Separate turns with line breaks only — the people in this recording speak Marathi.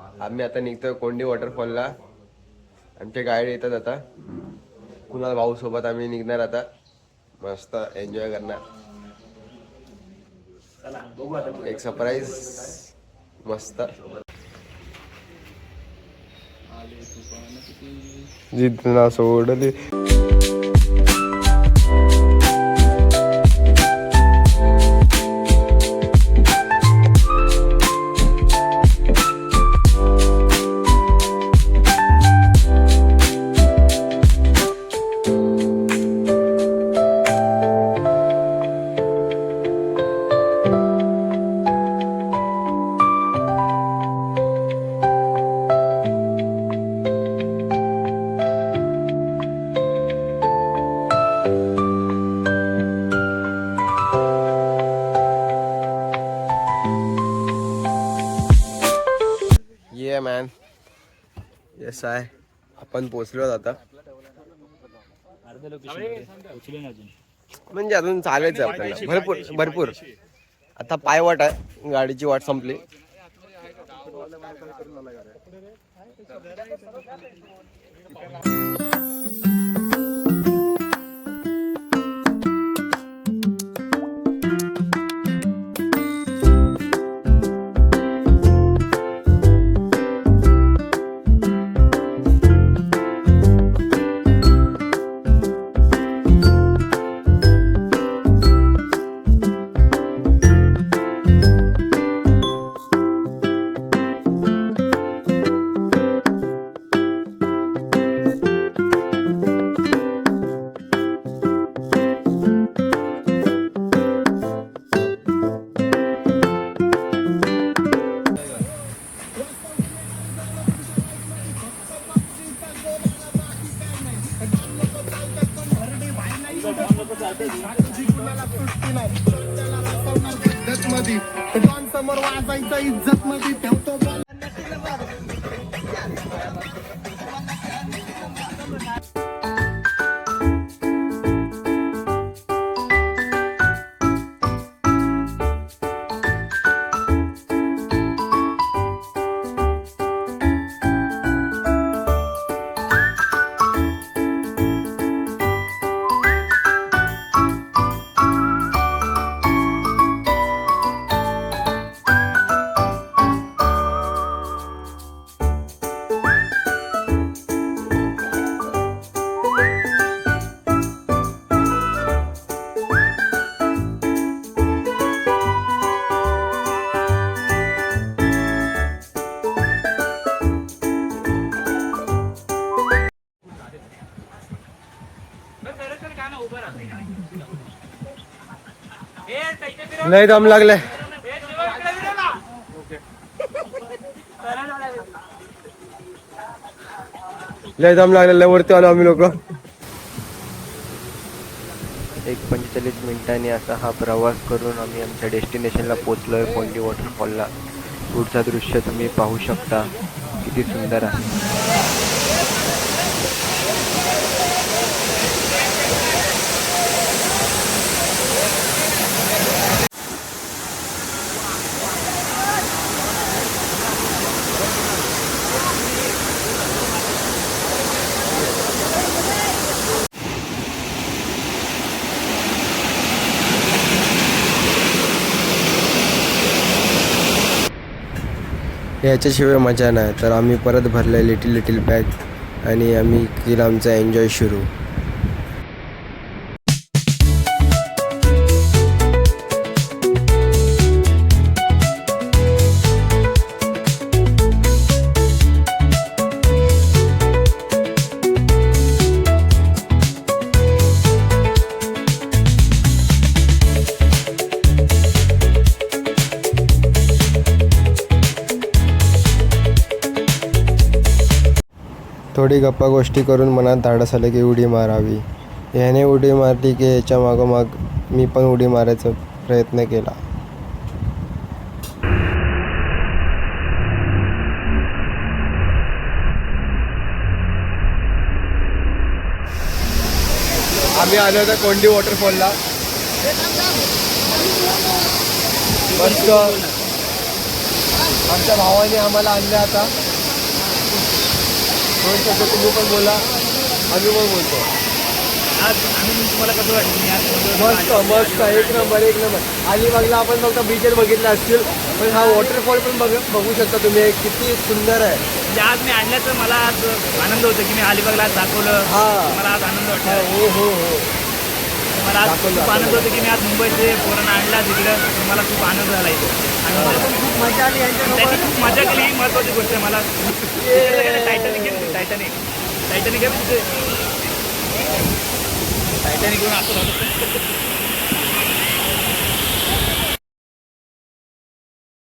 आम्ही आता निघतोय कोंडी वॉटरफॉलला. आमचे गाईड येतात आता. कुणाल भाऊ सोबत आम्ही निघणार आता. मस्त एन्जॉय करणार. एक सरप्राईज मस्त. जितना सोडले मॅन. येस आहे. आपण पोचलो आता. म्हणजे अजून चालायचं आपल्याला भरपूर. आता पायवाट आहे. गाडीची वाट संपली. समोर वाजायचं इज्जत मध्ये ठेवतो. लय दम लागले. लय दम लागले. वरती आलो आम्ही लोक.
45 मिनिटांनी असा हा प्रवास करून आम्ही आमच्या डेस्टिनेशनला पोहोचलोय. कोंडी वॉटरफॉलला. पुढचा दृश्य तुम्ही पाहू शकता. किती सुंदर आहे.
याच्याशिवाय मजा नाही. तर आम्ही परत भरले लिटिल बॅग आणि आम्ही केला आमचा एन्जॉय सुरू. थोडी गप्पा गोष्टी करून मनात धाडस आलं की उडी मारावी. ह्याने उडी मारली की ह्याच्या मागोमाग मी पण उडी मारायचा प्रयत्न केला. आम्ही आलो होतो कोंडी वॉटरफॉलला. मस्त आमच्या भावाने आम्हाला आणले आता. दोन शब्द तुम्ही पण बोला, आम्ही पण बोलतो.
आज आम्ही तुम्हाला कसं वाटतं मी आज
मस्त मस्त, एक नंबर एक नंबर. अलिबागला आपण फक्त बीचेस बघितले असतील, पण हा वॉटरफॉल पण बघू शकता तुम्ही, किती सुंदर आहे.
म्हणजे आज मी आणल्याचं मला आज आनंद होतो की मी अलिबागला आज दाखवलं.
हा.
मला आज आनंद वाटतो.
हो हो हो.
मला आज
दाखवलं,
खूप आनंद होतो की मी आज मुंबईचे पोरांना आणला तिकडं. मला खूप आनंद झाला इथे. आनंद झाला.
खूप मजा आली
त्यांनी
यांच्यासोबत.
खूप मजा केली ही महत्त्वाची गोष्ट आहे मला. टायटॅनिक आहे टायटॅनिक टायटॅनिक आहे तिथे. टायटॅनिक घेऊन असं